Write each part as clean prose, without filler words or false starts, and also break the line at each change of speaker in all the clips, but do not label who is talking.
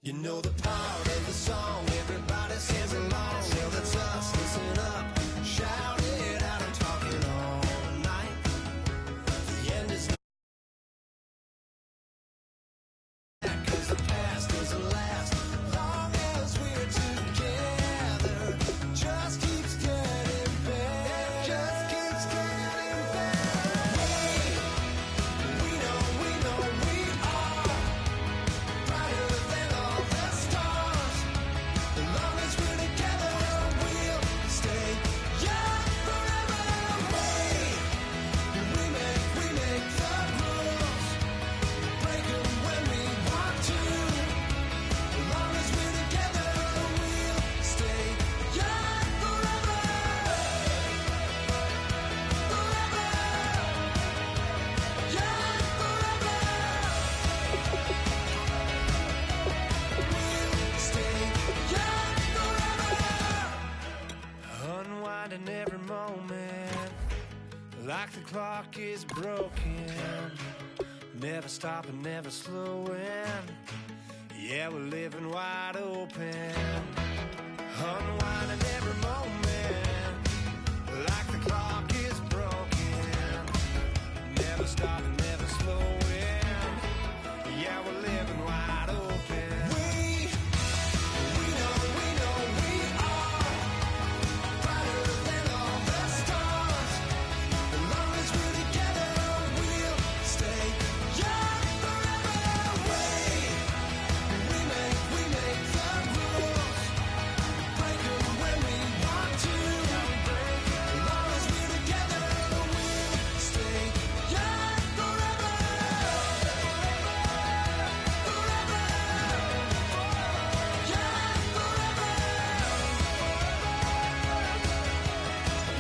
You know the part of the song everybody sings along. Well, that's us. Listen up, shout it out. I'm talking all night. The end is not, 'cause the past doesn't last. Long as we're together, just keeps getting better. Just keeps getting better. We know we are brighter than all the stars. As long as we're together, we'll stay young forever. We make the rules, break 'em when we want to. As long as we're together, we'll stay young forever. Forever. Young forever. We'll stay young forever. Unwinding every moment, like the clock is broken. Never stopping, never slowing. Yeah, we're living wide open. Unwinding every moment, like the clock is broken. Never stopping, never slowing. Yeah, we're living wide open. We know we are brighter than all the stars. As long as we're together, we'll stay young forever. We make the rules, break 'em when we want to. As long as we're together, we'll stay young forever. Forever. Young forever.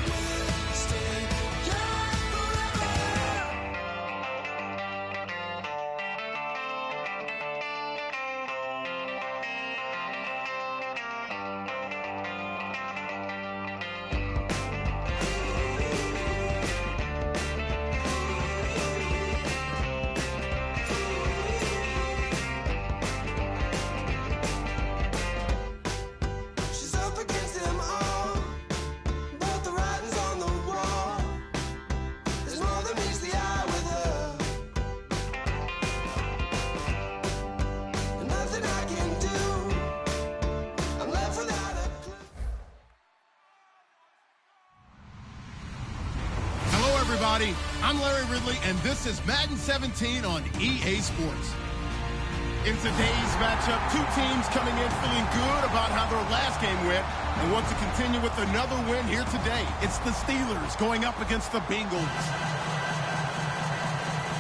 We'll stay young She's up against them all, but the writing's on the wall. There's more than meets the eye with her, and nothing I can do. I'm left without a clue.
Hello, everybody. I'm Larry Ridley, and this is Madden 17 on EA Sports. In today's matchup, two teams coming in feeling good about how their last game went and want to continue with another win here today. It's the Steelers going up against the Bengals.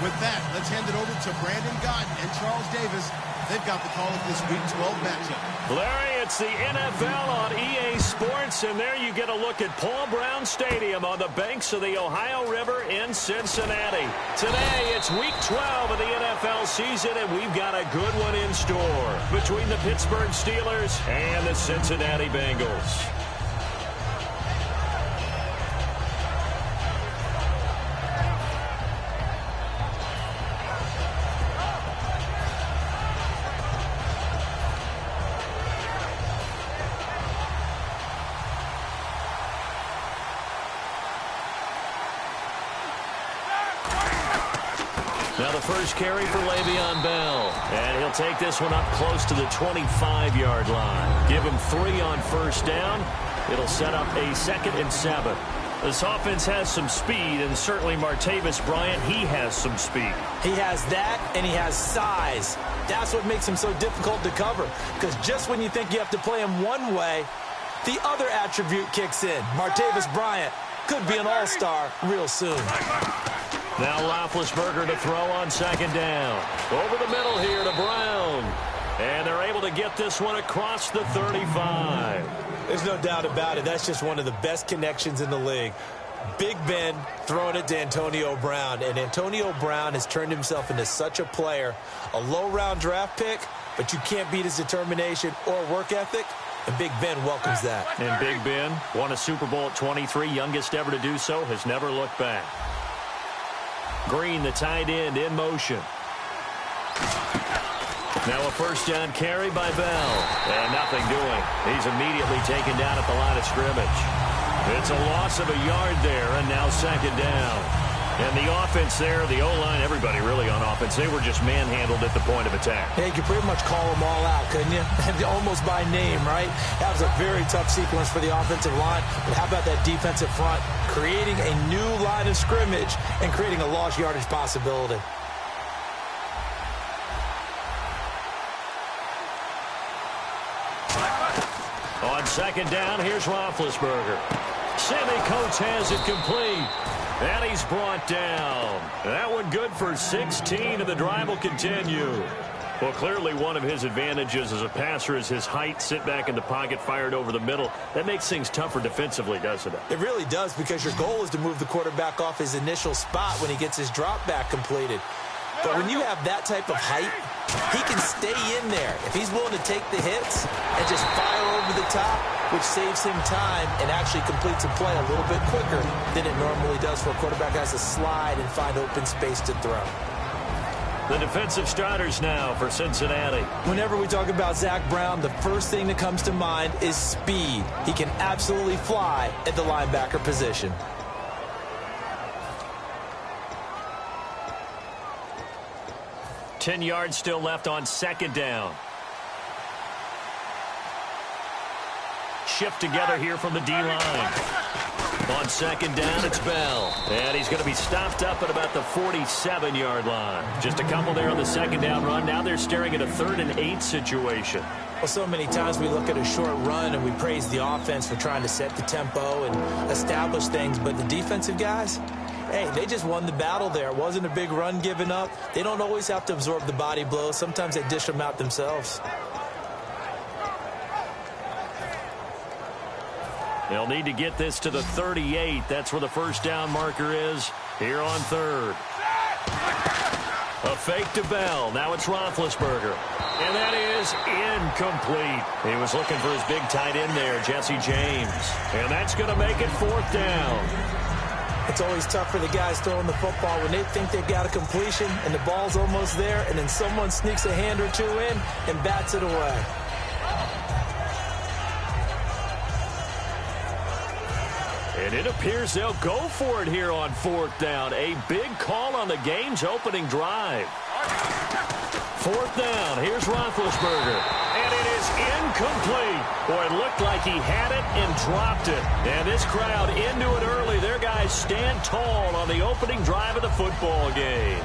With that, let's hand it over to Brandon Godden and Charles Davis. They've got the call of this Week 12 matchup.
Larry, it's the NFL on EA Sports, and there you get a look at Paul Brown Stadium on the banks of the Ohio River in Cincinnati. Today, it's Week 12 of the NFL season, and we've got a good one in store between the Pittsburgh Steelers and the Cincinnati Bengals. Now the first carry for Le'Veon Bell. And he'll take this one up close to the 25-yard line. Give him 3 on first down. It'll set up a 2nd and 7. This offense has some speed, and certainly Martavis Bryant, he has some speed.
He has that, and he has size. That's what makes him so difficult to cover, because just when you think you have to play him one way, the other attribute kicks in. Martavis Bryant could be an all-star real soon.
Now Roethlisberger to throw on 2nd down. Over the middle here to Brown. And they're able to get this one across the 35.
There's no doubt about it. That's just one of the best connections in the league. Big Ben throwing it to Antonio Brown. And Antonio Brown has turned himself into such a player. A low-round draft pick, but you can't beat his determination or work ethic. And Big Ben welcomes that.
And Big Ben won a Super Bowl at 23, youngest ever to do so, has never looked back. Green, the tight end, in motion. Now a first down carry by Bell. And nothing doing. He's immediately taken down at the line of scrimmage. It's a loss of a yard there, and now second down. And the offense there, the O-line, everybody really on offense, they were just manhandled at the point of attack.
Yeah, you could pretty much call them all out, couldn't you? Almost by name, right? That was a very tough sequence for the offensive line. But how about that defensive front creating a new line of scrimmage and creating a lost yardage possibility?
On second down, here's Roethlisberger. Sammy Coates has it complete. And he's brought down. That one good for 16, and the drive will continue. Well, clearly one of his advantages as a passer is his height. Sit back in the pocket, fired over the middle. That makes things tougher defensively, doesn't it?
It really does, because your goal is to move the quarterback off his initial spot when he gets his drop back completed. But when you have that type of height, he can stay in there if he's willing to take the hits and just fire over the top, which saves him time and actually completes a play a little bit quicker than it normally does for a quarterback who has to slide and find open space to throw.
The defensive starters now for Cincinnati.
Whenever we talk about Zach Brown, the first thing that comes to mind is speed. He can absolutely fly at the linebacker position.
Ten yards still left on second down. Shift together here from the D-line. On second down, it's Bell. And he's going to be stopped up at about the 47-yard line. Just a couple there on the second down run. Now they're staring at a 3rd and 8 situation.
Well, so many times we look at a short run and we praise the offense for trying to set the tempo and establish things. But the defensive guys, hey, they just won the battle there. It wasn't a big run given up. They don't always have to absorb the body blows. Sometimes they dish them out themselves.
They'll need to get this to the 38. That's where the first down marker is here on 3rd. A fake to Bell. Now it's Roethlisberger. And that is incomplete. He was looking for his big tight end there, Jesse James. And that's going to make it 4th down.
It's always tough for the guys throwing the football when they think they've got a completion and the ball's almost there, and then someone sneaks a hand or two in and bats it away.
And it appears they'll go for it here on 4th down. A big call on the game's opening drive. 4th down. Here's Roethlisberger. And it is incomplete. Boy, it looked like he had it and dropped it. And this crowd into it early. Their guys stand tall on the opening drive of the football game.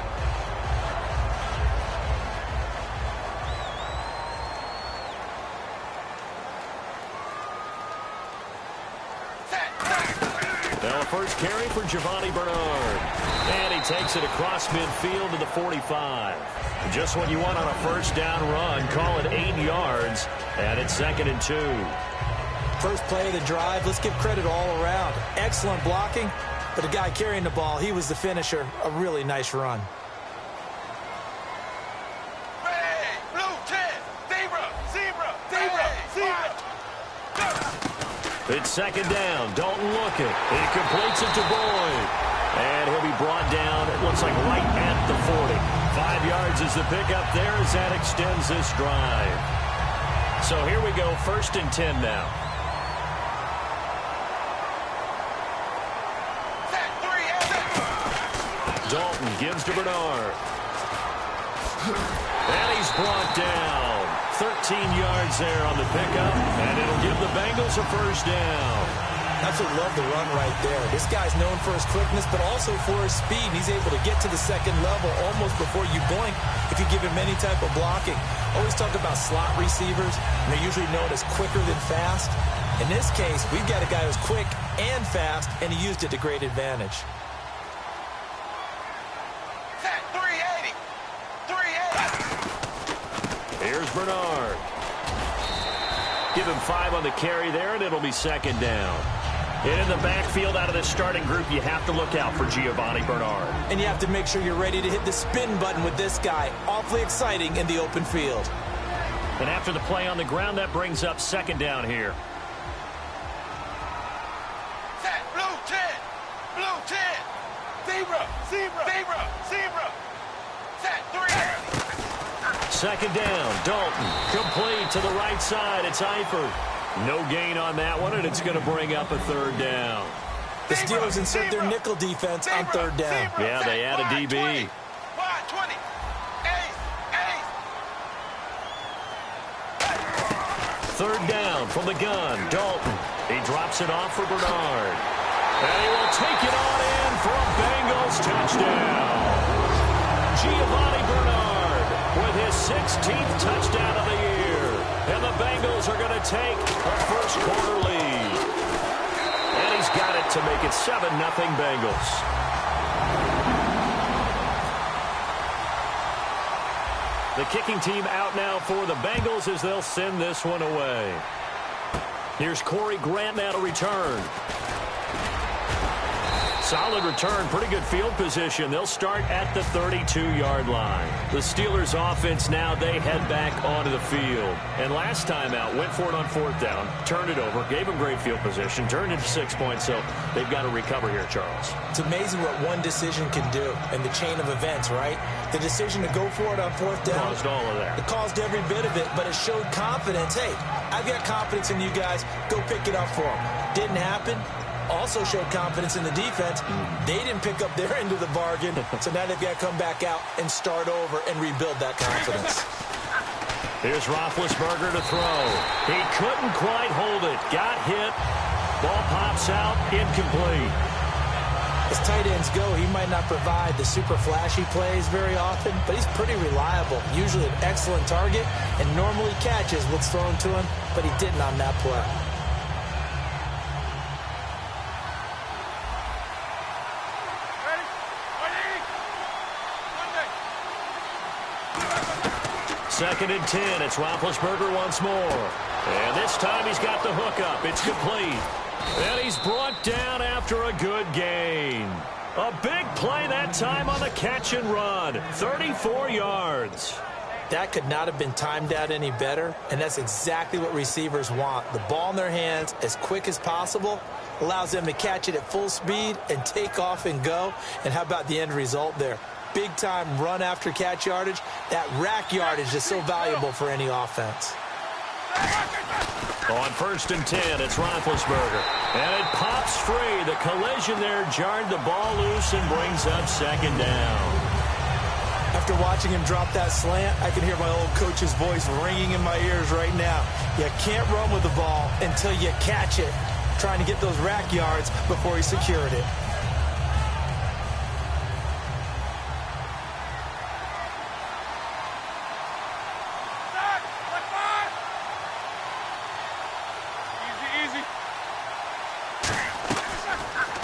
Now a first carry for Giovanni Bernard. And he takes it across midfield to the 45. Just what you want on a first down run. Call it 8 yards. And it's 2nd and 2.
First play of the drive. Let's give credit all around. Excellent blocking. But the guy carrying the ball, he was the finisher. A really nice run.
It's 2nd down. Dalton look it. He completes it to Boyd. And he'll be brought down, it looks like right at the 40. 5 yards is the pickup there as that extends this drive. So here we go, 1st and 10 now. Dalton gives to Bernard. And he's brought down. 13 yards there on the pickup, and it'll give the Bengals a first down.
Absolutely love the run right there. This guy's known for his quickness, but also for his speed. He's able to get to the second level almost before you blink if you give him any type of blocking. Always talk about slot receivers, and they're usually known as quicker than fast. In this case, we've got a guy who's quick and fast, and he used it to great advantage.
Here's Bernard. Give him 5 on the carry there, and it'll be 2nd down. And in the backfield out of the starting group, you have to look out for Giovanni Bernard.
And you have to make sure you're ready to hit the spin button with this guy. Awfully exciting in the open field.
And after the play on the ground, that brings up 2nd down here.
Blue 10. Blue 10. Zebra. Zebra. Zebra. Zebra. Set 3.
second down. Dalton complete to the right side. It's Eifert. No gain on that one, and it's going to bring up a third down.
The Steelers insert their nickel defense on third down.
Yeah, they add a DB. Third down from the gun. Dalton. He drops it off for Bernard. And he will take it on in for a Bengals touchdown. Giovanni Bernard with his 16th touchdown of the year. And the Bengals are going to take a first quarter lead. And he's got it to make it 7-0 Bengals. The kicking team out now for the Bengals as they'll send this one away. Here's Corey Grant now to return. Solid return, pretty good field position. They'll start at the 32-yard line. The Steelers offense now, they head back onto the field. And last time out, went for it on fourth down, turned it over, gave them great field position, turned into 6 points, so they've got to recover here, Charles.
It's amazing what one decision can do in the chain of events, right? The decision to go for it on fourth down.
Caused all of that.
It caused every bit of it, but it showed confidence. Hey, I've got confidence in you guys. Go pick it up for them. Didn't happen. Also showed confidence in the defense. They didn't pick up their end of the bargain, so now they've got to come back out and start over and rebuild that confidence.
Here's Roethlisberger to throw. He couldn't quite hold it. Got hit. Ball pops out. Incomplete.
As tight ends go, he might not provide the super flashy plays very often, but he's pretty reliable. Usually an excellent target and normally catches what's thrown to him, but he didn't on that play.
Second and 10. It's Roethlisberger once more. And this time he's got the hookup. It's complete. And he's brought down after a good gain. A big play that time on the catch and run. 34 yards.
That could not have been timed out any better, and that's exactly what receivers want. The ball in their hands as quick as possible allows them to catch it at full speed and take off and go. And how about the end result there? Big-time run after catch yardage. That rack yardage is so valuable for any offense.
On first and 10, it's Roethlisberger. And it pops free. The collision there jarred the ball loose and brings up second down.
After watching him drop that slant, I can hear my old coach's voice ringing in my ears right now. You can't run with the ball until you catch it. Trying to get those rack yards before he secured it.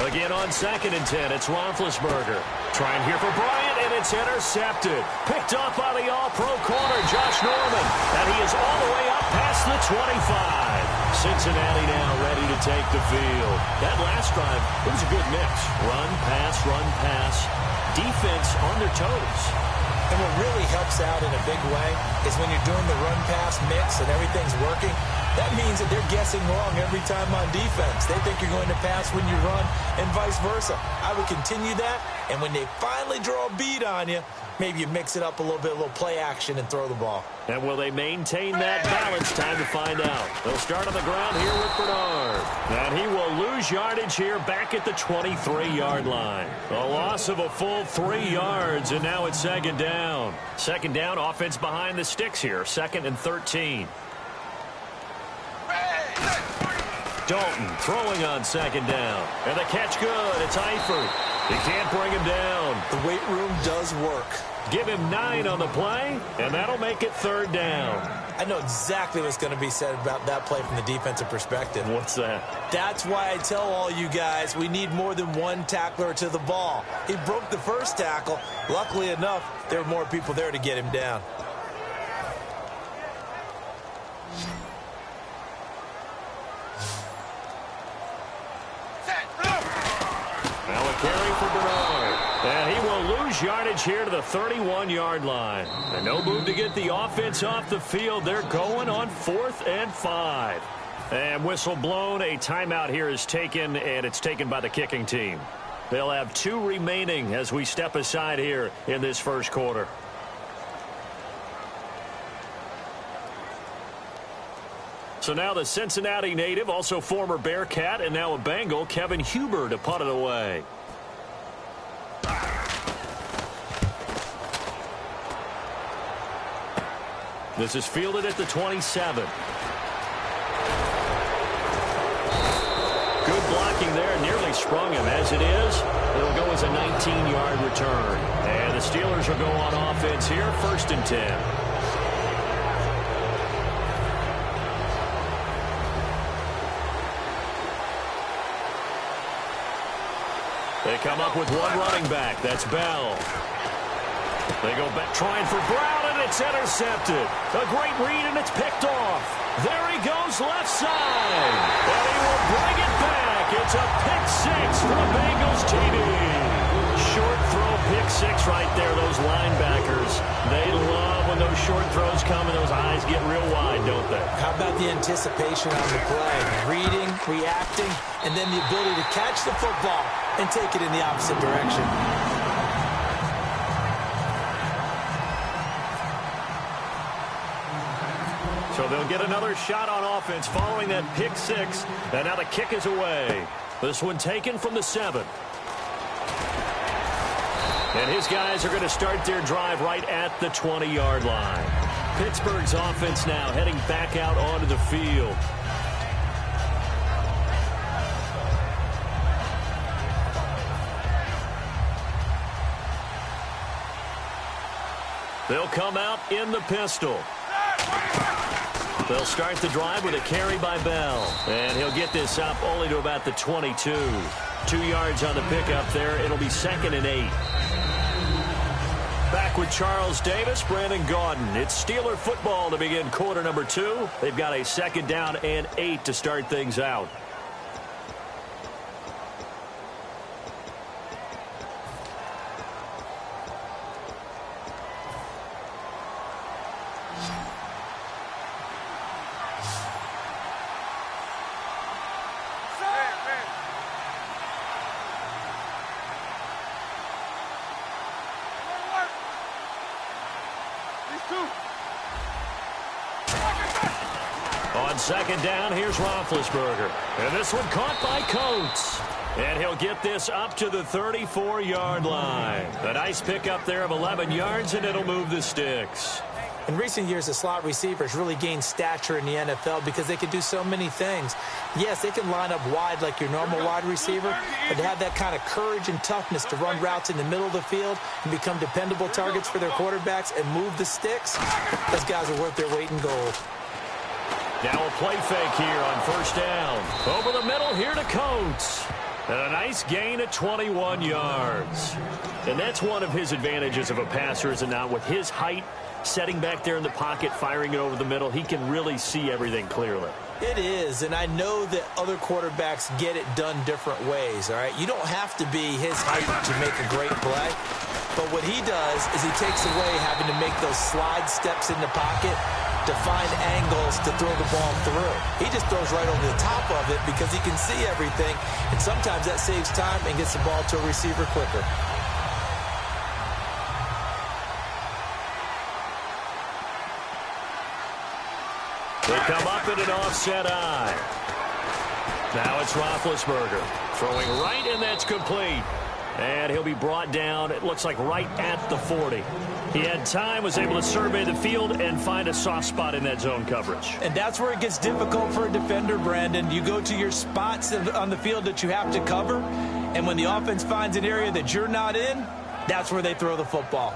Again on second and 10, it's Roethlisberger. Trying here for Bryant, and it's intercepted. Picked off by the all-pro corner, Josh Norman. And he is all the way up past the 25. Cincinnati now ready to take the field. That last drive, it was a good mix. Run, pass, defense on their toes.
And what really helps out in a big way is when you're doing the run-pass mix and everything's working, that means that they're guessing wrong every time on defense. They think you're going to pass when you run and vice versa. I would continue that, and when they finally draw a bead on you, maybe you mix it up a little bit, a little play action, and throw the ball. And will they maintain that balance? Time to find out. They'll start on the ground here with Bernard. And he will lose yardage here back at the 23-yard line. A loss of a full 3 yards, and now it's second down. Second down, offense behind the sticks here. Second and 13. Dalton throwing on second down. And the catch good. It's Eifert. He can't bring him down. The weight room does work. Give him 9 on the play, and that'll make it third down. I know exactly what's going to be said about that play from the defensive perspective. What's that? That's why I tell all you guys we need more than one tackler to the ball. He broke the first tackle. Luckily enough, there were more people there to get him down. Now a carry for Bernard. And he will lose yardage here to the 31-yard line. And no move to get the offense off the field. They're going on 4th and 5. And whistle blown. A timeout here is taken, and it's taken by the kicking team. They'll have 2 remaining as we step aside here in this first quarter.
So now the Cincinnati native, also former Bearcat and now a Bengal, Kevin Huber to punt it away. This is fielded at the 27. Good blocking there, nearly sprung him. As it is, it'll go as a 19-yard return. And the Steelers will go on offense here, 1st and 10. They come up with one running back. That's Bell. They go back trying for Brown, and it's intercepted. A great read, and it's picked off. There he goes left side. And he will bring it back. It's a pick six for the Bengals TD. Short throw pick six right there, those linebackers. They love when those short throws come and those eyes get real wide, don't they?
How about the anticipation on the play? Reading, reacting, and then the ability to catch the football and take it in the opposite direction.
So they'll get another shot on offense following that pick six. And now the kick is away. This one taken from the 7. And his guys are going to start their drive right at the 20-yard line. Pittsburgh's offense now heading back out onto the field. They'll come out in the pistol. They'll start the drive with a carry by Bell. And he'll get this up only to about the 22. 2 yards on the pickup there. It'll be 2nd and 8. Back with Charles Davis, Brandon Gaudin. It's Steeler football to begin quarter number 2. They've got a 2nd down and 8 to start things out. On 2nd down, here's Roethlisberger. And this one caught by Coates. And he'll get this up to the 34-yard line. A nice pickup there of 11 yards, and it'll move the sticks.
In recent years, the slot receivers really gained stature in the NFL because they can do so many things. Yes, they can line up wide like your normal wide receiver, but to have that kind of courage and toughness to run routes in the middle of the field and become dependable targets for their quarterbacks and move the sticks, those guys are worth their weight in gold.
Now a play fake here on 1st down. Over the middle here to Coates. And a nice gain at 21 yards. And that's one of his advantages of a passer, is it not? With his height, setting back there in the pocket, firing it over the middle, he can really see everything clearly.
It is, and I know that other quarterbacks get it done different ways, all right? You don't have to be his height to make a great play. But what he does is he takes away having to make those slide steps in the pocket to find angles to throw the ball through. He just throws right over the top of it because he can see everything, and sometimes that saves time and gets the ball to a receiver quicker.
They come up in an offset eye. Now it's Roethlisberger throwing right, and that's complete. And he'll be brought down, it looks like right at the 40. He had time, was able to survey the field and find a soft spot in that zone coverage.
And that's where it gets difficult for a defender, Brandon. You go to your spots on the field that you have to cover, and when the offense finds an area that you're not in, that's where they throw the football.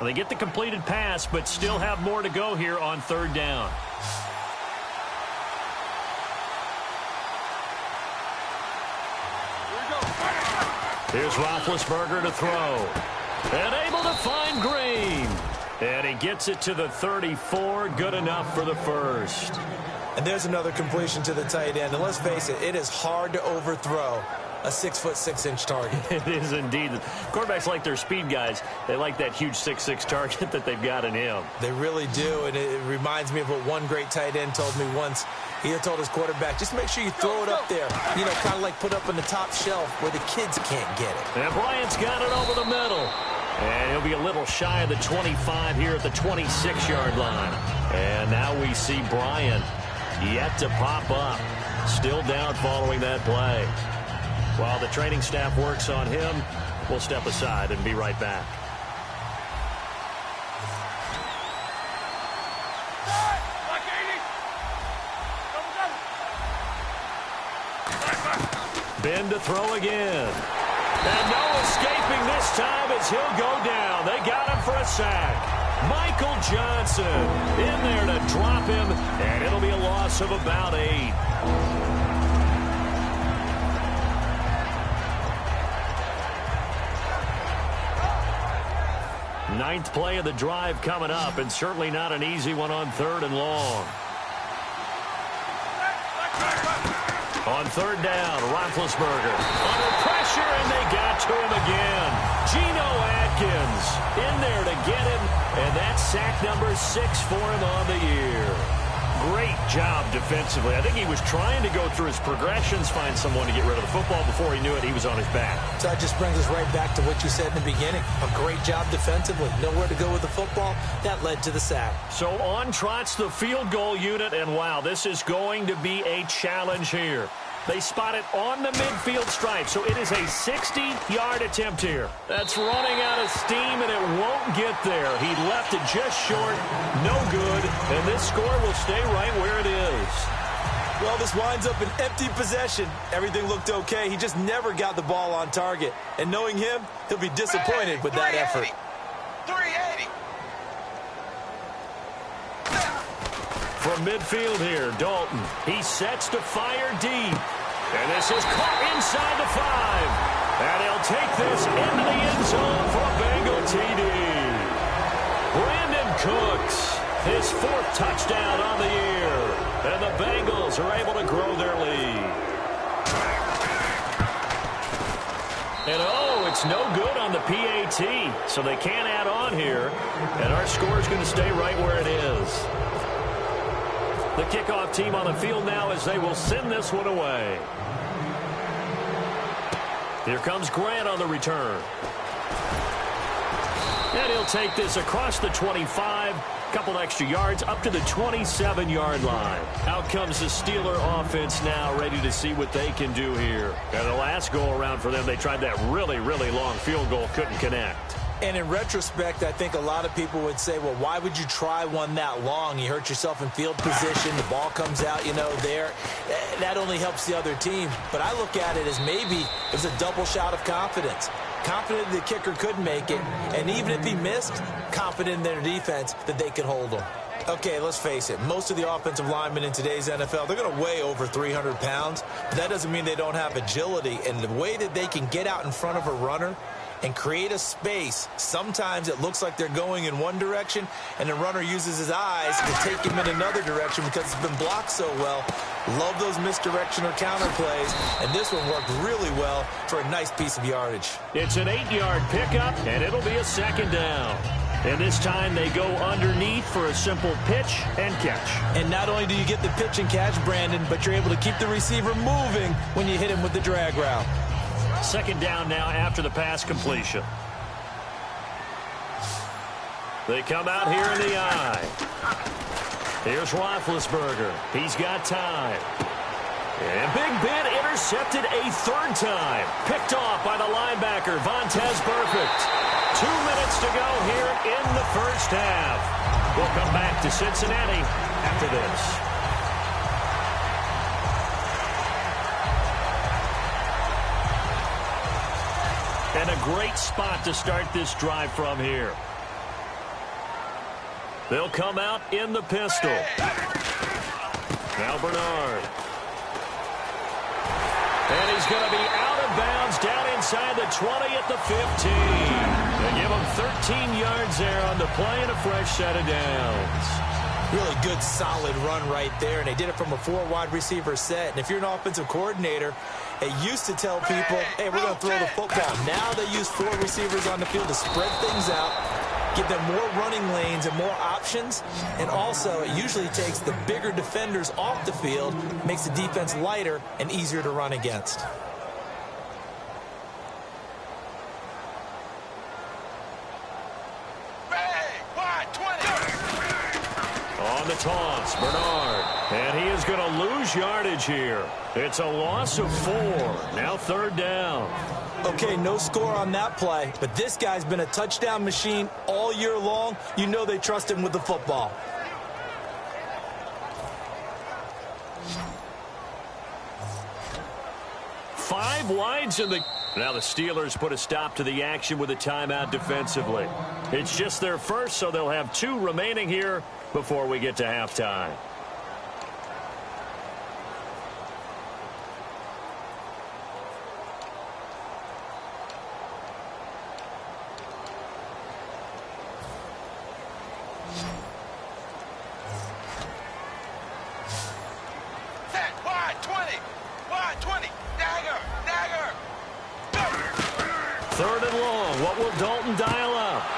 They get the completed pass, but still have more to go here on 3rd down. Here's Roethlisberger to throw. And able to find Green. And he gets it to the 34. Good enough for the 1st.
And there's another completion to the tight end. And let's face it, it is hard to overthrow a 6'6" target.
It is indeed. Quarterbacks like their speed guys. They like that huge 6'6" target that they've got in him.
They really do, and it reminds me of what one great tight end told me once. He had told his quarterback, just make sure you throw it up there, you know, kind of like put up on the top shelf where the kids can't get it.
And Bryant's got it over the middle. And he'll be a little shy of the 25 here at the 26-yard line. And now we see Bryant yet to pop up. Still down following that play. While the training staff works on him, we'll step aside and be right back. Ben to throw again. And no escaping this time as he'll go down. They got him for a sack. Michael Johnson in there to drop him, and it'll be a loss of about 8. Ninth play of the drive coming up, and certainly not an easy one on 3rd and long. On 3rd down, Roethlisberger under pressure, and they got to him again. Geno Atkins in there to get him, and that's sack number 6 for him on the year. Great job defensively. I think he was trying to go through his progressions, find someone to get rid of the football. Before he knew it, he was on his back.
So that just brings us right back to what you said in the beginning. A great job defensively. Nowhere to go with the football. That led to the sack.
So on trots the field goal unit, and wow, this is going to be a challenge here. They spot it on the midfield stripe, so it is a 60-yard attempt here. That's running out of steam, and it won't get there. He left it just short, no good, and this score will stay right where it is.
Well, this winds up an empty possession. Everything looked okay. He just never got the ball on target. And knowing him, he'll be disappointed with that effort.
380.
From midfield here, Dalton. He sets to fire deep. And this is caught inside the 5. And he'll take this into the end zone for a Bengal TD. Brandon Cooks, his 4th touchdown on the year. And the Bengals are able to grow their lead. And oh, it's no good on the PAT. So they can't add on here. And our score is going to stay right where it is. The kickoff team on the field now as they will send this one away. Here comes Grant on the return. And he'll take this across the 25. Couple extra yards up to the 27-yard line. Out comes the Steeler offense now, ready to see what they can do here. And the last go-around for them, they tried that really, really long field goal, couldn't connect.
And in retrospect, I think a lot of people would say, well, why would you try one that long? You hurt yourself in field position. The ball comes out, you know, there. That only helps the other team. But I look at it as maybe it was a double shot of confidence. Confident the kicker could make it. And even if he missed, confident in their defense that they could hold him. Okay, let's face it. Most of the offensive linemen in today's NFL, they're going to weigh over 300 pounds. But that doesn't mean they don't have agility. And the way that they can get out in front of a runner and create a space. Sometimes it looks like they're going in one direction, and the runner uses his eyes to take him in another direction because it's been blocked so well. Love those misdirection or counter plays, and this one worked really well for a nice piece of yardage.
It's an 8-yard pickup, and it'll be a 2nd down. And this time they go underneath for a simple pitch and catch.
And not only do you get the pitch and catch, Brandon, but you're able to keep the receiver moving when you hit him with the drag route.
2nd down now after the pass completion. They come out here in the eye. Here's Roethlisberger. He's got time. And Big Ben intercepted a 3rd time. Picked off by the linebacker, Vontaze Burfict. 2 minutes to go here in the 1st half. We'll come back to Cincinnati after this. And a great spot to start this drive from here. They'll come out in the pistol. Now Bernard. And he's going to be out of bounds down inside the 20 at the 15. They give him 13 yards there on the play and a fresh set of downs.
Really good, solid run right there, and they did it from a 4 wide receiver set. And if you're an offensive coordinator, it used to tell people, hey, we're going to throw the football. Now they use 4 receivers on the field to spread things out, give them more running lanes and more options, and also it usually takes the bigger defenders off the field, makes the defense lighter and easier to run against.
On the toss, Bernard. And he is going to lose yardage here. It's a loss of 4. Now 3rd down.
Okay, no score on that play, but this guy's been a touchdown machine all year long. You know they trust him with the football.
Five wides in the... Now the Steelers put a stop to the action with a timeout defensively. It's just their first, so they'll have 2 remaining here before we get to halftime.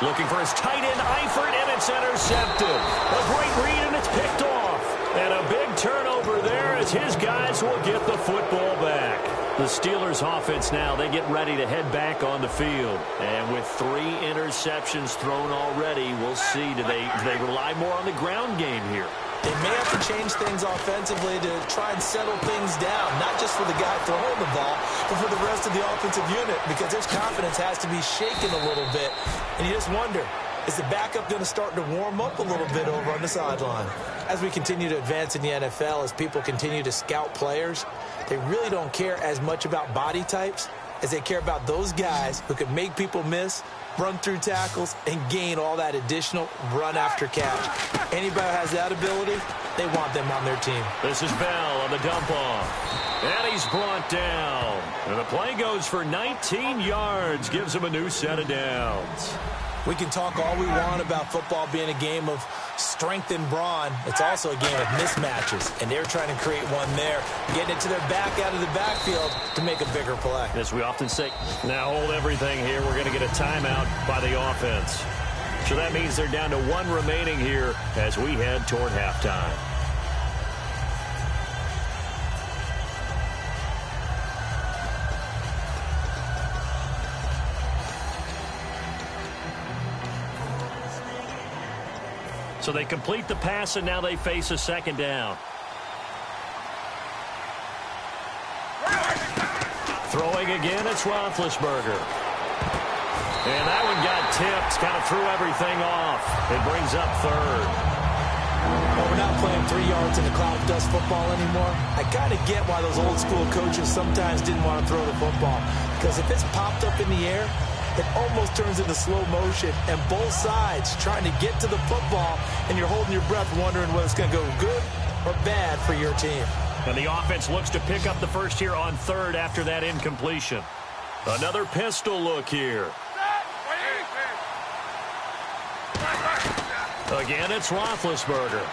Looking for his tight end, Eifert, and it's intercepted. A great read, and it's picked off. And a big turnover there as his guys will get the football back. The Steelers' offense now, they get ready to head back on the field. And with 3 interceptions thrown already, we'll see, do they rely more on the ground game here?
They may have to change things offensively to try and settle things down, not just for the guy throwing the ball, but for the rest of the offensive unit, because his confidence has to be shaken a little bit. And you just wonder, is the backup going to start to warm up a little bit over on the sideline? As we continue to advance in the NFL, as people continue to scout players, they really don't care as much about body types as they care about those guys who can make people miss, run through tackles, and gain all that additional run after catch. Anybody who has that ability, they want them on their team.
This is Bell on the dump off. And he's brought down. And the play goes for 19 yards, gives him a new set of downs.
We can talk all we want about football being a game of strength and brawn. It's also a game of mismatches, and they're trying to create one there, getting it to their back out of the backfield to make a bigger play.
As we often say, now hold everything here. We're going to get a timeout by the offense. So that means they're down to 1 remaining here as we head toward halftime. So they complete the pass, and now they face a 2nd down. Throwing again, it's Roethlisberger. And that one got tipped, kind of threw everything off. It brings up 3rd.
Well, we're not playing 3 yards in a cloud of dust football anymore. I kind of get why those old school coaches sometimes didn't want to throw the football. Because if it's popped up in the air, it almost turns into slow motion, and both sides trying to get to the football, and you're holding your breath wondering whether it's going to go good or bad for your team.
And the offense looks to pick up the first here on 3rd after that incompletion. Another pistol look here. Again, it's Roethlisberger.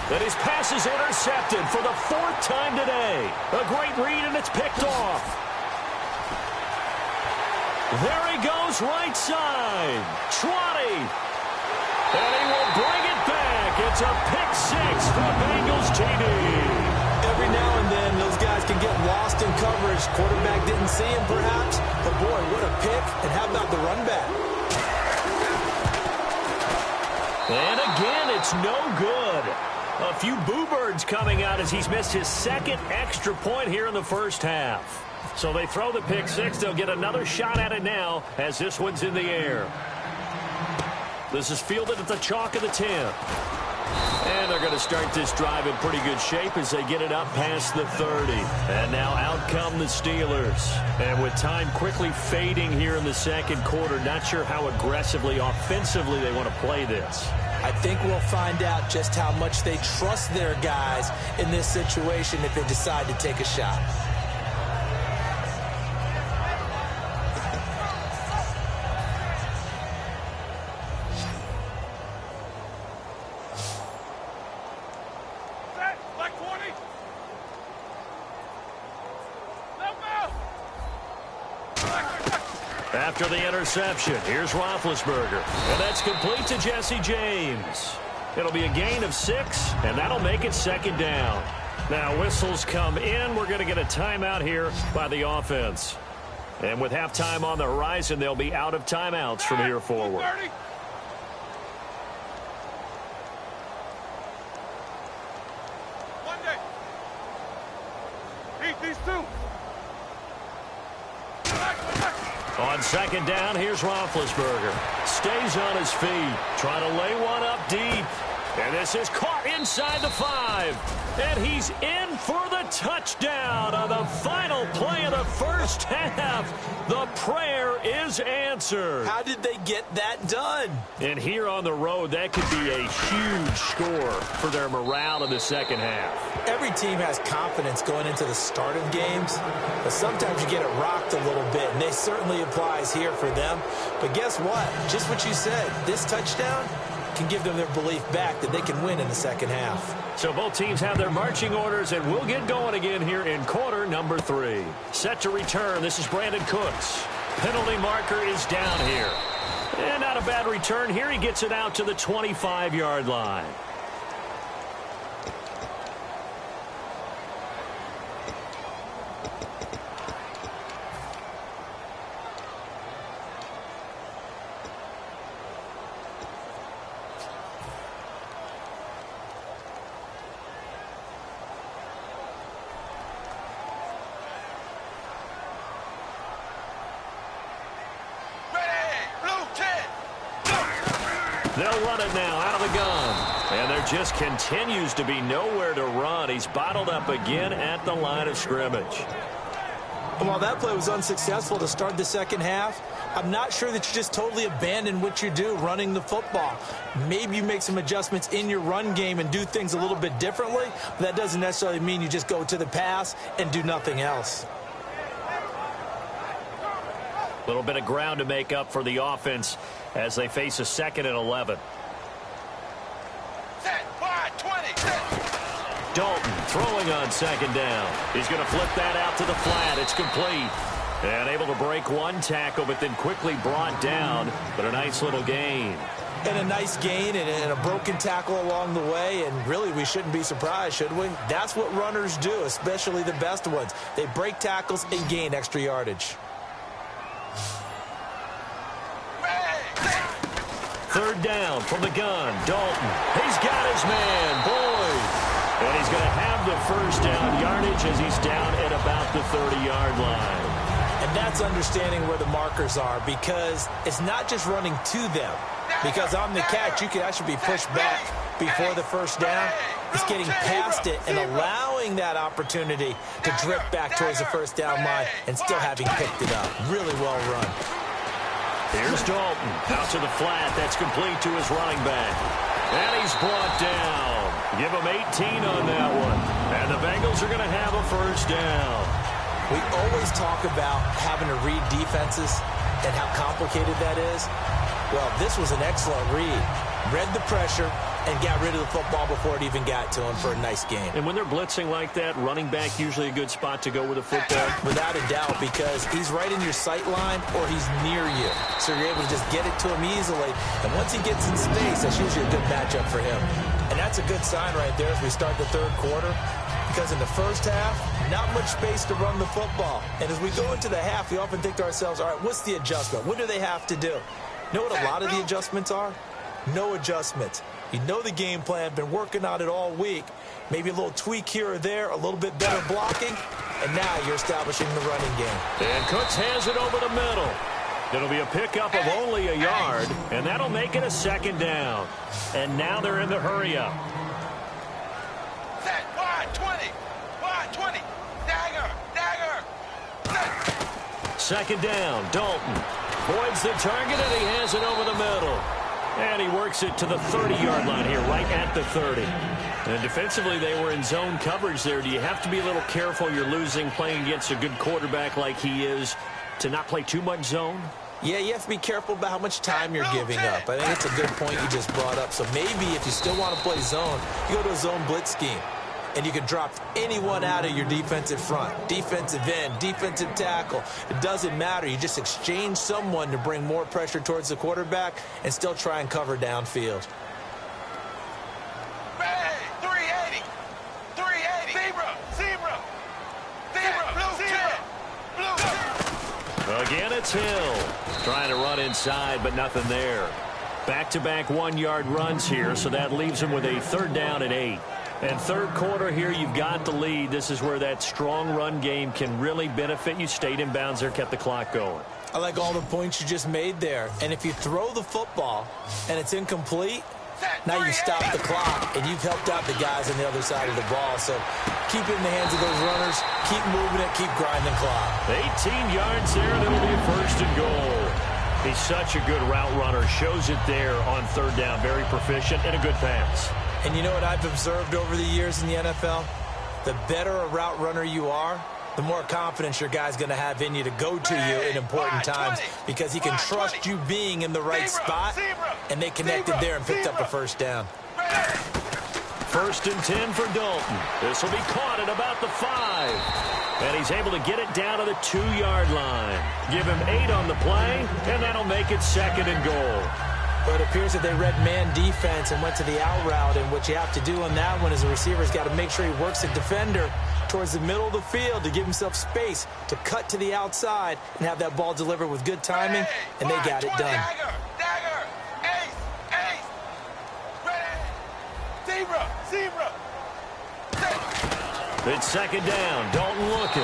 And his pass is intercepted for the 4th time today. A great read, and it's picked off. There he goes, right side. Trotty. And he will bring it back. It's a pick 6 for the Bengals TD.
Every now and then, those guys can get lost in coverage. Quarterback didn't see him, perhaps. But, boy, what a pick. And how about the run back?
And again, it's no good. A few boo birds coming out as he's missed his 2nd extra point here in the first half. So they throw the pick 6. They'll get another shot at it now as this one's in the air. This is fielded at the chalk of the 10. And they're going to start this drive in pretty good shape as they get it up past the 30. And now out come the Steelers. And with time quickly fading here in the 2nd quarter, not sure how aggressively, offensively they want to play this.
I think we'll find out just how much they trust their guys in this situation if they decide to take a shot.
After the interception, here's Roethlisberger. And that's complete to Jesse James. It'll be a gain of 6, and that'll make it 2nd down. Now, whistles come in. We're going to get a timeout here by the offense. And with halftime on the horizon, they'll be out of timeouts from here forward.
These two.
On 2nd down, here's Roethlisberger. Stays on his feet, trying to lay one up deep. And this is caught inside the 5. And he's in for the touchdown on the final play of the first half. The prayer is answered.
How did they get that done?
And here on the road, that could be a huge score for their morale in the second half.
Every team has confidence going into the start of games, but sometimes you get it rocked a little bit, and it certainly applies here for them. But guess what? Just what you said, this touchdown can give them their belief back that they can win in the second half.
So both teams have their marching orders, and we'll get going again here in quarter number 3. Set to return. This is Brandon Cooks. Penalty marker is down here. And not a bad return here. He gets it out to the 25-yard line. They'll run it now out of the gun. And there just continues to be nowhere to run. He's bottled up again at the line of scrimmage.
And while that play was unsuccessful to start the second half, I'm not sure that you just totally abandon what you do running the football. Maybe you make some adjustments in your run game and do things a little bit differently. But that doesn't necessarily mean you just go to the pass and do nothing else.
A little bit of ground to make up for the offense as they face a 2nd and 11.
Set, wide, 20, set.
Dalton throwing on 2nd down. He's going to flip that out to the flat. It's complete. And able to break one tackle, but then quickly brought down. But a nice little gain.
And a nice gain and a broken tackle along the way. And really, we shouldn't be surprised, should we? That's what runners do, especially the best ones. They break tackles and gain extra yardage.
3rd down from the gun. Dalton. He's got his man, Boyd. And he's going to have the first down yardage as he's down at about the 30-yard line.
And that's understanding where the markers are, because it's not just running to them. Because on the catch, you can actually be pushed back before the first down. It's getting past it and allowing that opportunity to drift back towards the first down line and still having picked it up. Really well run.
Here's Dalton out to the flat. That's complete to his running back. And he's brought down. Give him 18 on that one. And the Bengals are going to have a first down.
We always talk about having to read defenses and how complicated that is. Well, this was an excellent read. Read the pressure and got rid of the football before it even got to him for a nice game.
And when they're blitzing like that, running back usually a good spot to go with the football?
Without a doubt, because he's right in your sight line or he's near you. So you're able to just get it to him easily. And once he gets in space, that's usually a good matchup for him. And that's a good sign right there as we start the 3rd quarter. Because in the first half, not much space to run the football. And as we go into the half, we often think to ourselves, all right, what's the adjustment? What do they have to do? You know what a lot of the adjustments are? No adjustments. You know the game plan, been working on it all week. Maybe a little tweak here or there, a little bit better blocking, and now you're establishing the running game.
And Cooks has it over the middle. It'll be a pickup of only a yard, and that'll make it a 2nd down. And now they're in the hurry-up.
Set, wide, 20, wide, 20. Dagger, dagger. Set.
2nd down, Dalton. Boyd's the target, and he has it over the middle. And he works it to the 30-yard line here, right at the 30. And defensively, they were in zone coverage there. Do you have to be a little careful? You're losing playing against a good quarterback like he is to not play too much zone?
Yeah, you have to be careful about how much time you're giving up. I think it's a good point you just brought up. So maybe if you still want to play zone, you go to a zone blitz scheme. and you can drop anyone out of your defensive front. Defensive end, defensive tackle. It doesn't matter. You just exchange someone to bring more pressure towards the quarterback and still try and cover downfield.
Ready, 380. 380. Zebra. Blue 10.
Again, it's Hill. Trying to run inside, but nothing there. Back-to-back 1-yard runs here, so that leaves him with a 3rd down and 8. And third quarter here, you've got the lead. This is where that strong run game can really benefit you. Stayed in bounds there, kept the clock going.
I like all the points you just made there. And if you throw the football and it's incomplete, now you stop the clock, and you've helped out the guys on the other side of the ball. So keep it in the hands of those runners. Keep moving it. Keep grinding clock.
18 yards there, and it'll be a 1st and goal. He's such a good route runner. Shows it there on 3rd down. Very proficient and a good pass.
And you know what I've observed over the years in the NFL? The better a route runner you are, the more confidence your guy's going to have in you to go to you in important times, because he can trust you being in the right spot, and they connected there and picked up a 1st down.
1st and 10 for Dalton. This will be caught at about the 5. And he's able to get it down to the 2-yard line. Give him 8 on the play, and that'll make it 2nd and goal.
But it appears that they read man defense and went to the out route, and what you have to do on that one is the receiver's got to make sure he works the defender towards the middle of the field to give himself space to cut to the outside and have that ball delivered with good timing, and they got it done.
Dagger. Ace. Ready. Zebra.
It's 2nd down. Dalton looking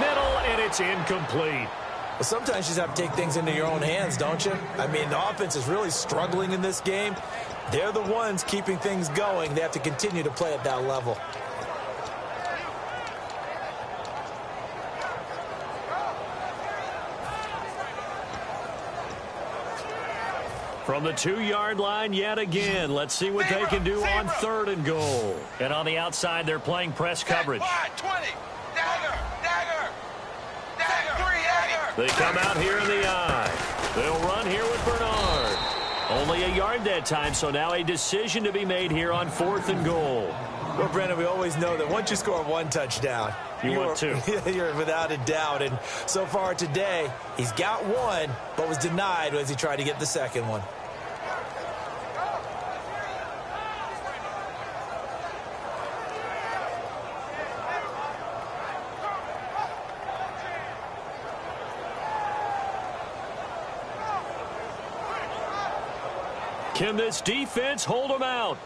middle, and it's incomplete.
Well, sometimes you just have to take things into your own hands, don't you? I mean, the offense is really struggling in this game. They're the ones keeping things going. They have to continue to play at that level.
From the 2-yard line yet again. Let's see what they can do on 3rd and goal. And on the outside, they're playing press coverage.
20. Dagger. 380.
They come out here in the eye. They'll run here with Bernard. Only a yard that time, so now a decision to be made here on 4th and goal.
Well, Brandon, we always know that once you score 1 touchdown,
want 2.
You're without a doubt. And so far today, he's got 1, but was denied as he tried to get the 2nd one.
Can this defense hold them out?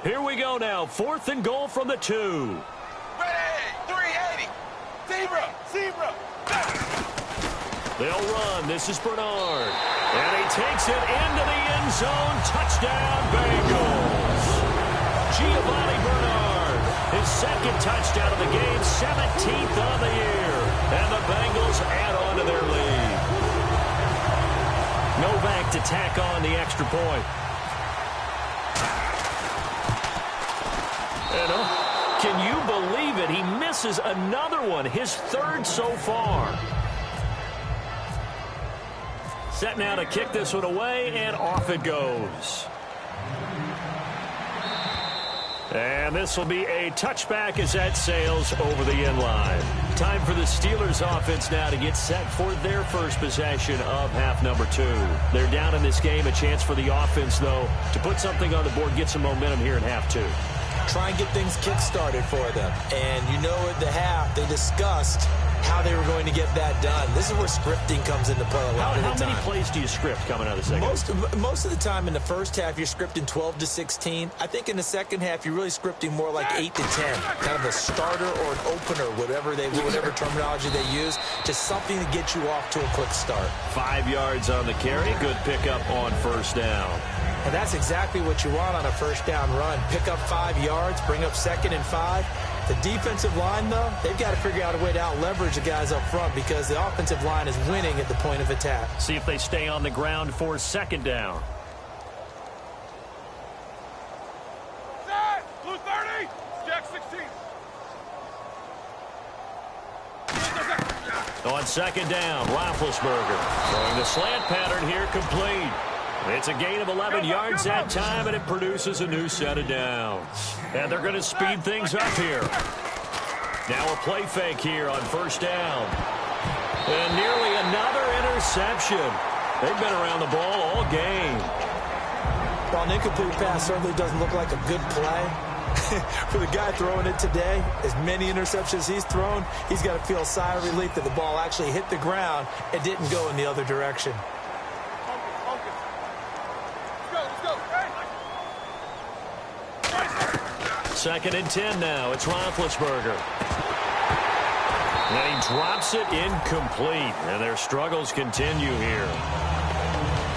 Here we go now. 4th and goal from the 2.
Ready. 380. Zebra.
They'll run. This is Bernard. And he takes it into the end zone. Touchdown, Bengals. Giovanni Bernard. His 2nd touchdown of the game. 17th on the year. And the Bengals add on to their lead. Novak to tack on the extra point. Can you believe it? He misses another one, his 3rd so far. Set now to kick this one away, and off it goes. And this will be a touchback as that sails over the end line. Time for the Steelers offense now to get set for their first possession of half number 2. They're down in this game. A chance for the offense, though, to put something on the board, get some momentum here in half 2.
Try and get things kick-started for them. And you know at the half, they discussed how they were going to get that done. This is where scripting comes into play a lot of the time.
How many plays do you script coming out of the second?
Most of the time in the first half, you're scripting 12 to 16. I think in the second half, you're really scripting more like 8 to 10. Kind of a starter or an opener, whatever terminology they use, just something to get you off to a quick start.
5 yards on the carry. Good pickup on 1st down.
And that's exactly what you want on a 1st down run. Pick up 5 yards, bring up 2nd and 5. The defensive line, though, they've got to figure out a way to out-leverage the guys up front because the offensive line is winning at the point of attack.
See if they stay on the ground for 2nd down.
Set. Blue 30. Jack 16.
On 2nd down, Roethlisberger throwing the slant pattern here complete. It's a gain of 11 yards that time, and it produces a new set of downs. And they're going to speed things up here. Now a play fake here on first down. And nearly another interception. They've been around the ball all game.
Well, an incomplete pass certainly doesn't look like a good play. For the guy throwing it today, as many interceptions he's thrown, he's got to feel a sigh of relief that the ball actually hit the ground and didn't go in the other direction.
Second and 10 now. It's Roethlisberger. And he drops it incomplete. And their struggles continue here.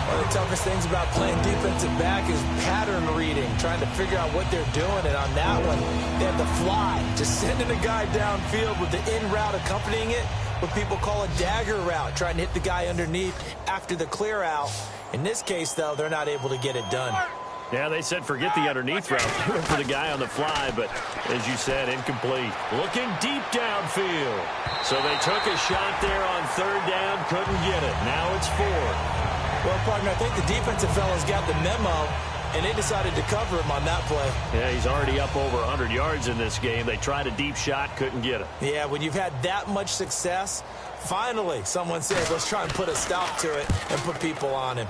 One of the toughest things about playing defensive back is pattern reading, trying to figure out what they're doing. And on that one, they have the fly, just sending a guy downfield with the in route accompanying it, what people call a dagger route, trying to hit the guy underneath after the clear out. In this case, though, they're not able to get it done.
Yeah, they said forget the underneath route for the guy on the fly, but as you said, incomplete. Looking deep downfield. So they took a shot there on third down, couldn't get it. Now it's fourth.
Well, partner, I think the defensive fellas got the memo, and they decided to cover him on that play.
Yeah, he's already up over 100 yards in this game. They tried a deep shot, couldn't get it.
Yeah, when you've had that much success, finally someone said, let's try and put a stop to it and put people on him.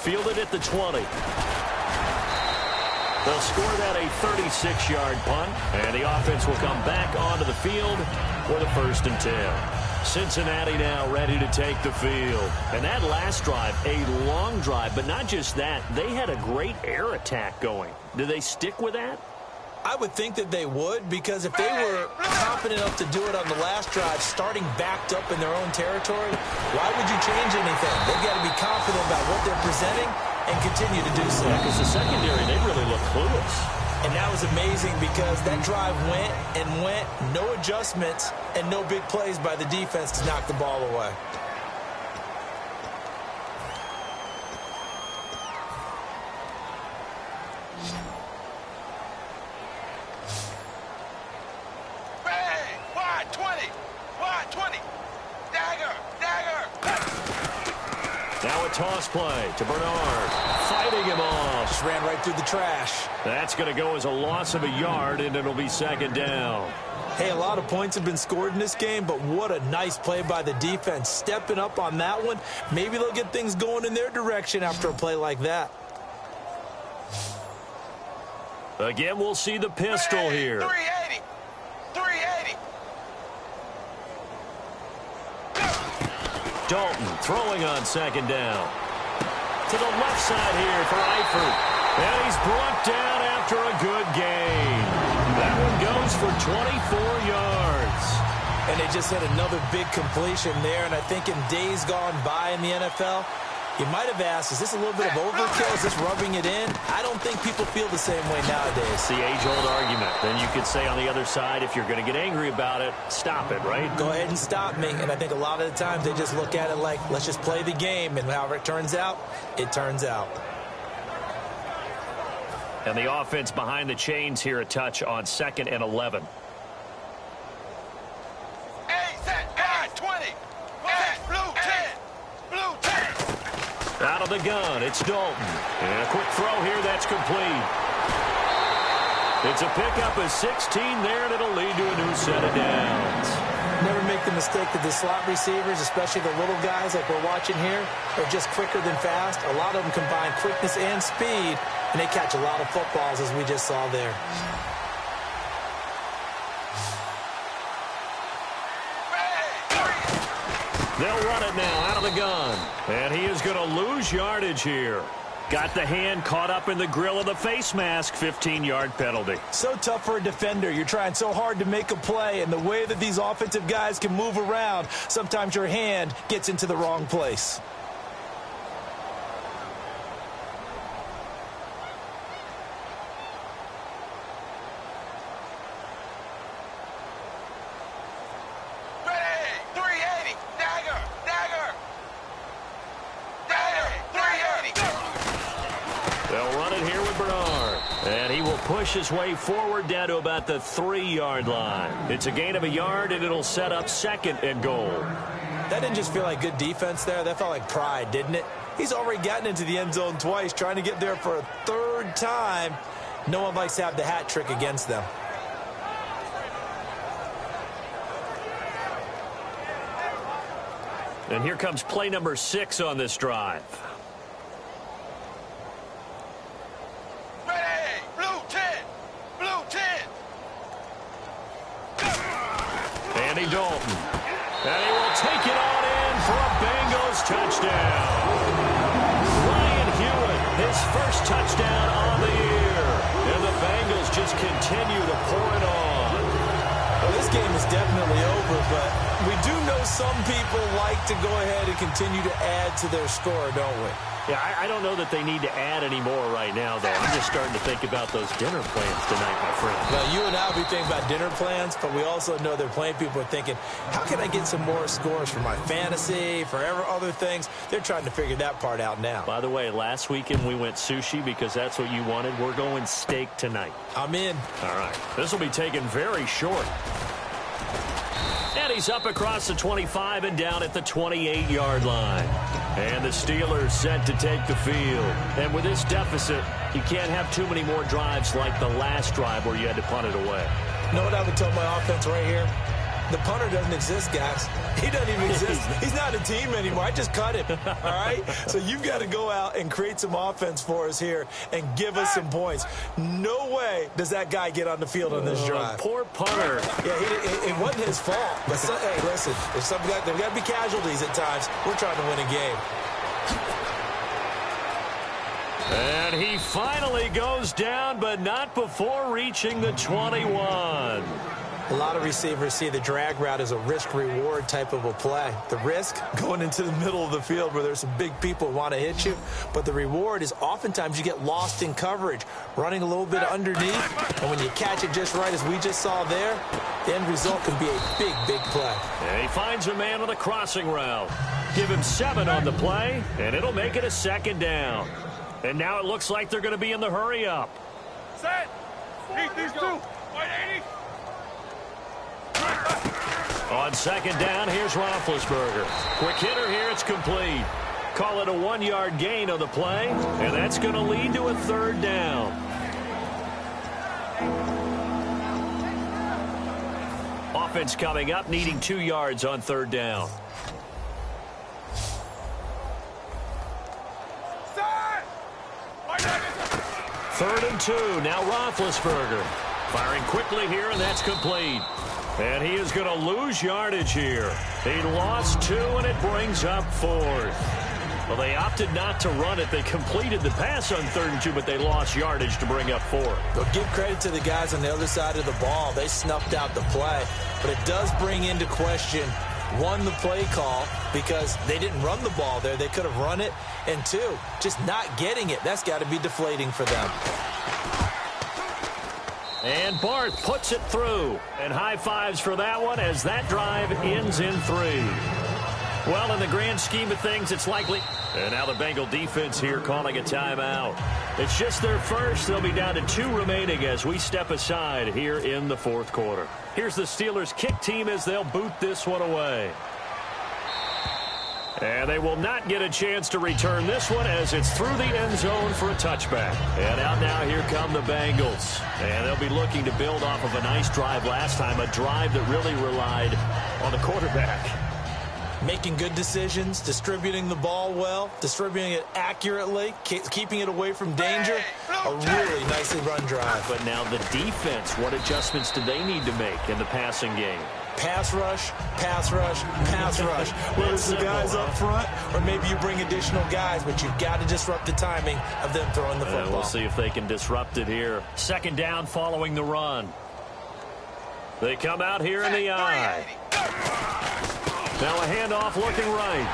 Fielded at the 20. They'll score that a 36-yard punt, and the offense will come back onto the field for the 1st and 10. Cincinnati now ready to take the field. And that last drive, a long drive, but not just that. They had a great air attack going. Do they stick with that?
I would think that they would, because if they were confident enough to do it on the last drive, starting backed up in their own territory, why would you change anything? They've got to be confident about what they're presenting and continue to do so.
Because the secondary, they really look clueless.
And that was amazing because that drive went and went, no adjustments, and no big plays by the defense to knock the ball away.
Wide 20. Wide 20. Dagger.
Now a toss play to Bernard. Fighting him off.
Just ran right through the trash.
That's going to go as a loss of a yard, and it'll be second down.
Hey, a lot of points have been scored in this game, but what a nice play by the defense. Stepping up on that one. Maybe they'll get things going in their direction after a play like that.
Again, we'll see the pistol here.
380.
Dalton throwing on second down. To the left side here for Eifert. And he's brought down after a good gain. That one goes for 24 yards.
And they just had another big completion there. And I think in days gone by in the NFL, you might have asked, is this a little bit of overkill? Is this rubbing it in? I don't think people feel the same way nowadays.
It's the age-old argument. Then you could say on the other side, if you're going to get angry about it, stop it, right?
Go ahead and stop me. And I think a lot of the times they just look at it like, let's just play the game. And however it turns out, it turns out.
And the offense behind the chains here, a touch on 2nd and 11.
Wide 20. Blue 10.
Out of the gun, it's Dalton. And a quick throw here, that's complete. It's a pickup of 16 there, and it'll lead to a new set of downs.
Never make the mistake that the slot receivers, especially the little guys like we're watching here, are just quicker than fast. A lot of them combine quickness and speed, and they catch a lot of footballs, as we just saw there.
They'll run it now out of the gun. And he is going to lose yardage here. Got the hand caught up in the grill of the face mask. 15-yard penalty.
So tough for a defender. You're trying so hard to make a play, and the way that these offensive guys can move around, sometimes your hand gets into the wrong place.
Push his way forward down to about the 3-yard line. It's a gain of a yard, and it'll set up 2nd and goal.
That didn't just feel like good defense there. That felt like pride, didn't it? He's already gotten into the end zone twice, trying to get there for a third time. No one likes to have the hat trick against them.
And here comes play number 6 on this drive.
Ready! Blue 10! Blue 10!
Andy Dalton. And he will take it on in for a Bengals touchdown. Ryan Hewitt, his first touchdown on the year. And the Bengals just continue to pour it on.
Well, this game is definitely over, but we do know some people like to go ahead and continue to add to their score, don't we?
Yeah, I don't know that they need to add any more right now, though. I'm just starting to think about those dinner plans tonight, my friend.
Well, you and I will be thinking about dinner plans, but we also know they're playing people are thinking, how can I get some more scores for my fantasy, for other things? They're trying to figure that part out now.
By the way, last weekend we went sushi because that's what you wanted. We're going steak tonight.
I'm in.
All right. This will be taken very short. And he's up across the 25 and down at the 28-yard line. And the Steelers set to take the field. And with this deficit, you can't have too many more drives like the last drive where you had to punt it away.
You know what I would tell my offense right here? The punter doesn't exist, guys. He doesn't even exist. He's not a team anymore. I just cut him, all right? So you've got to go out and create some offense for us here and give us some points. No way does that guy get on the field on this drive.
Poor punter.
Yeah, it wasn't his fault. But, hey, listen, there's got to be casualties at times. We're trying to win a game.
And he finally goes down, but not before reaching the 21.
A lot of receivers see the drag route as a risk-reward type of a play. The risk, going into the middle of the field where there's some big people who want to hit you. But the reward is oftentimes you get lost in coverage, running a little bit underneath. And when you catch it just right, as we just saw there, the end result can be a big, big play.
And he finds a man on the crossing route. Give him 7 on the play, and it'll make it a second down. And now it looks like they're going to be in the hurry-up.
Set! Beat these two! 180!
On second down, here's Roethlisberger. Quick hitter here, it's complete. Call it a 1-yard gain on the play, and that's going to lead to a third down. Offense coming up, needing 2 yards on third down. Third and 2, now Roethlisberger. Firing quickly here, and that's complete. And he is going to lose yardage here. He lost 2, and it brings up 4th. Well, they opted not to run it. They completed the pass on 3rd and 2, but they lost yardage to bring up 4th.
But give credit to the guys on the other side of the ball. They snuffed out the play. But it does bring into question, 1, the play call, because they didn't run the ball there. They could have run it. And 2, just not getting it. That's got to be deflating for them.
And Barth puts it through. And high fives for that one as that drive ends in 3. Well, in the grand scheme of things, it's likely. And now the Bengal defense here calling a timeout. It's just their first. They'll be down to 2 remaining as we step aside here in the 4th quarter. Here's the Steelers kick team as they'll boot this one away. And they will not get a chance to return this one as it's through the end zone for a touchback. And out now, here come the Bengals. And they'll be looking to build off of a nice drive last time, a drive that really relied on the quarterback.
Making good decisions, distributing the ball well, distributing it accurately, keeping it away from danger. A really nicely run drive.
But now the defense, what adjustments do they need to make in the passing game?
Pass rush, pass rush, pass rush. Whether it's the guys up front or maybe you bring additional guys, but you've got to disrupt the timing of them throwing the football.
We'll see if they can disrupt it here. Second down following the run. They come out here in the eye. Now a handoff looking right.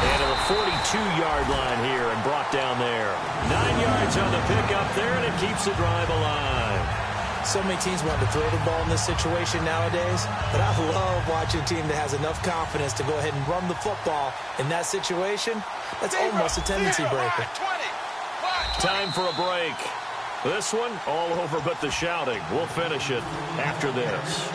And to the 42-yard line here and brought down there. 9 yards on the pickup there, and it keeps the drive alive.
So many teams want to throw the ball in this situation nowadays, but I love watching a team that has enough confidence to go ahead and run the football in that situation. That's almost a tendency breaker.
Time for a break. This one all over but the shouting. We'll finish it after this.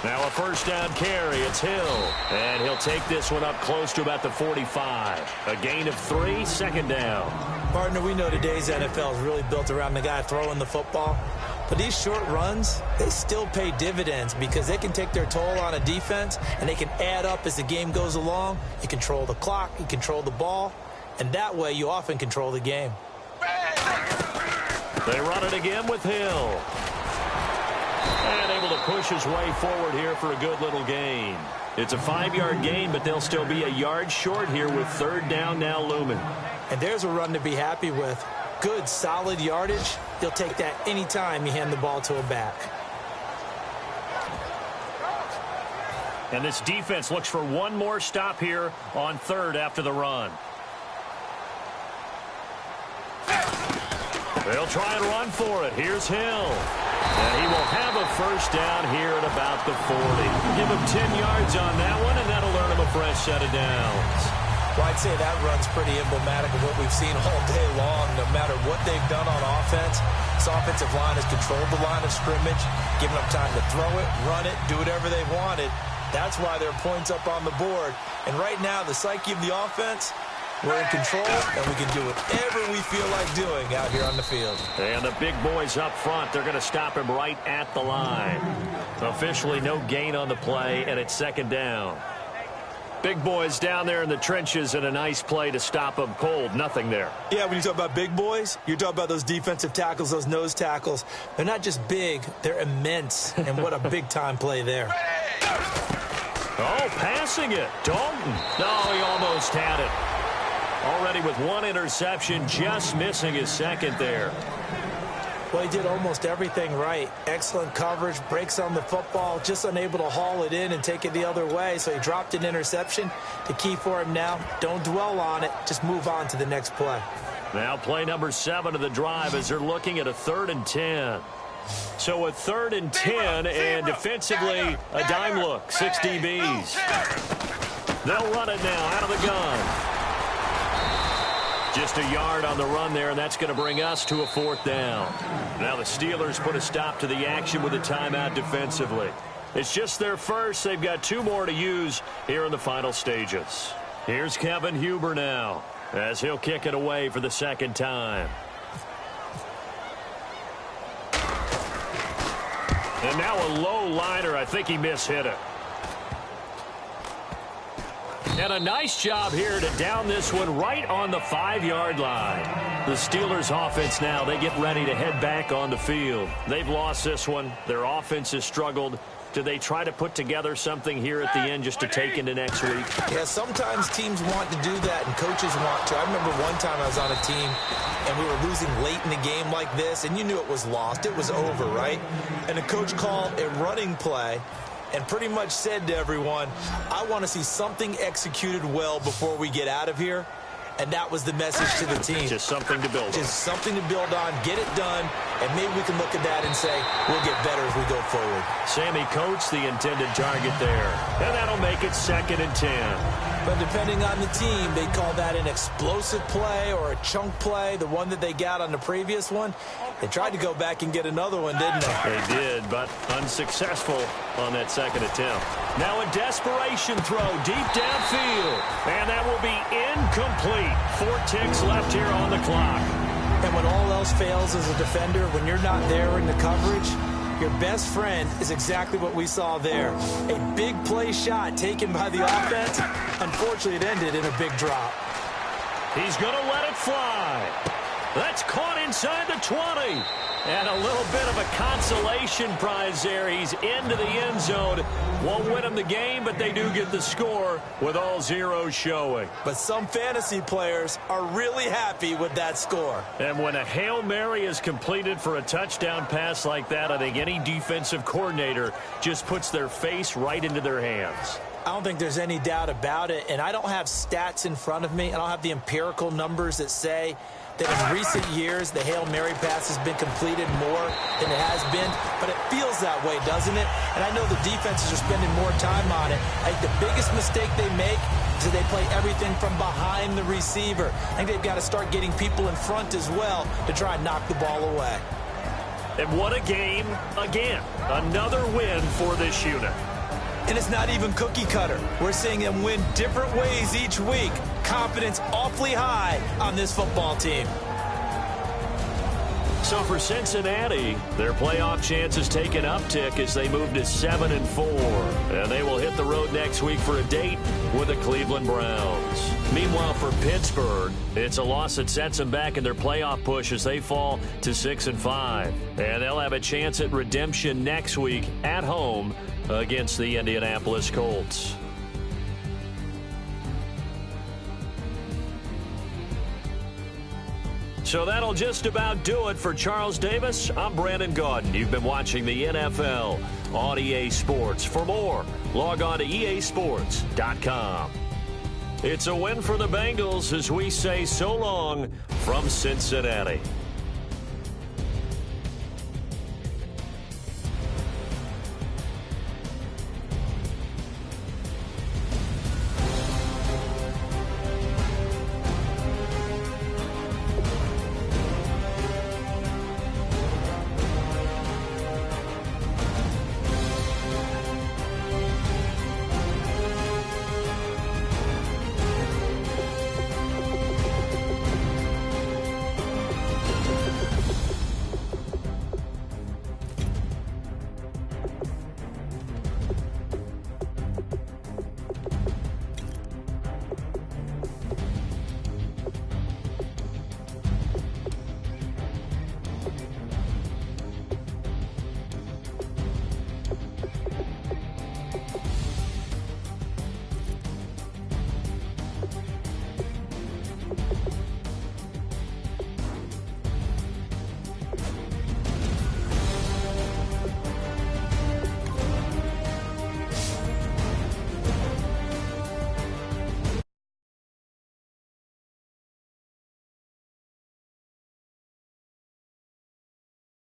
Now a first down carry. It's Hill. And he'll take this one up close to about the 45. A gain of 3, second down.
Partner, we know today's NFL is really built around the guy throwing the football. But these short runs, they still pay dividends because they can take their toll on a defense and they can add up as the game goes along. You control the clock, you control the ball, and that way you often control the game.
They run it again with Hill. And able to push his way forward here for a good little gain. It's a 5-yard gain, but they'll still be a yard short here with third down now looming.
And there's a run to be happy with. Good, solid yardage. You'll take that anytime you hand the ball to a back.
And this defense looks for one more stop here on third after the run. They'll try and run for it. Here's Hill. And he will have a first down here at about the 40. Give him 10 yards on that one, and that'll earn him a fresh set of downs.
Well, I'd say that run's pretty emblematic of what we've seen all day long. No matter what they've done on offense, this offensive line has controlled the line of scrimmage, given them time to throw it, run it, do whatever they wanted. That's why there are points up on the board. And right now, the psyche of the offense, we're in control, and we can do whatever we feel like doing out here on the field.
And the big boys up front, they're going to stop him right at the line. Officially no gain on the play, and it's second down. Big boys down there in the trenches, and a nice play to stop them cold. Nothing there.
Yeah, when you talk about big boys, you're talking about those defensive tackles, those nose tackles. They're not just big, they're immense. And what a big-time play there.
Oh, passing it. Dalton. No, he almost had it. Already with one interception, just missing his second there.
Well, he did almost everything right. Excellent coverage, breaks on the football, just unable to haul it in and take it the other way. So he dropped an interception. The key for him now, don't dwell on it. Just move on to the next play.
Now play number 7 of the drive as they're looking at a 3rd and 10. So a 3rd and 10, and defensively, a dime look, 6 DBs. They'll run it now out of the gun. Just a yard on the run there, and that's going to bring us to a 4th down. Now the Steelers put a stop to the action with a timeout defensively. It's just their first. They've got 2 more to use here in the final stages. Here's Kevin Huber now as he'll kick it away for the 2nd time. And now a low liner. I think he mishit it. And a nice job here to down this one right on the 5-yard line. The Steelers offense now, they get ready to head back on the field. They've lost this one. Their offense has struggled. Do they try to put together something here at the end just to take into next week?
Yeah, sometimes teams want to do that and coaches want to. I remember one time I was on a team and we were losing late in the game like this, and you knew it was lost. It was over, right? And the coach called a running play and pretty much said to everyone, I want to see something executed well before we get out of here. And that was the message to the team.
Just something to build on.
Just something to build on, get it done, and maybe we can look at that and say, we'll get better as we go forward.
Sammy Coates, the intended target there. And that'll make it 2nd and 10.
But depending on the team, they call that an explosive play or a chunk play, the one that they got on the previous one. They tried to go back and get another one, didn't they?
They did, but unsuccessful on that 2nd attempt. Now a desperation throw deep downfield. And that will be incomplete. 4 ticks left here on the clock.
And when all else fails as a defender, when you're not there in the coverage, your best friend is exactly what we saw there. A big play shot taken by the offense. Unfortunately, it ended in a big drop.
He's going to let it fly. That's caught inside the 20. And a little bit of a consolation prize there. He's into the end zone. Won't win them the game, but they do get the score with all zeros showing.
But some fantasy players are really happy with that score.
And when a Hail Mary is completed for a touchdown pass like that, I think any defensive coordinator just puts their face right into their hands.
I don't think there's any doubt about it. And I don't have stats in front of me. I don't have the empirical numbers that say that in recent years the Hail Mary pass has been completed more than it has been, but it feels that way, doesn't it? And I know the defenses are spending more time on it. I think the biggest mistake they make is that they play everything from behind the receiver. I think they've got to start getting people in front as well to try and knock the ball away.
And what a game again. Another win for this unit.
And it's not even cookie cutter. We're seeing them win different ways each week. Confidence awfully high on this football team.
So for Cincinnati, their playoff chances take an uptick as they move to 7-4. And they will hit the road next week for a date with the Cleveland Browns. Meanwhile, for Pittsburgh, it's a loss that sets them back in their playoff push as they fall to 6-5. And they'll have a chance at redemption next week at home against the Indianapolis Colts. So that'll just about do it for Charles Davis. I'm Brandon Gaudin. You've been watching the NFL on EA Sports. For more, log on to easports.com. It's a win for the Bengals as we say so long from Cincinnati.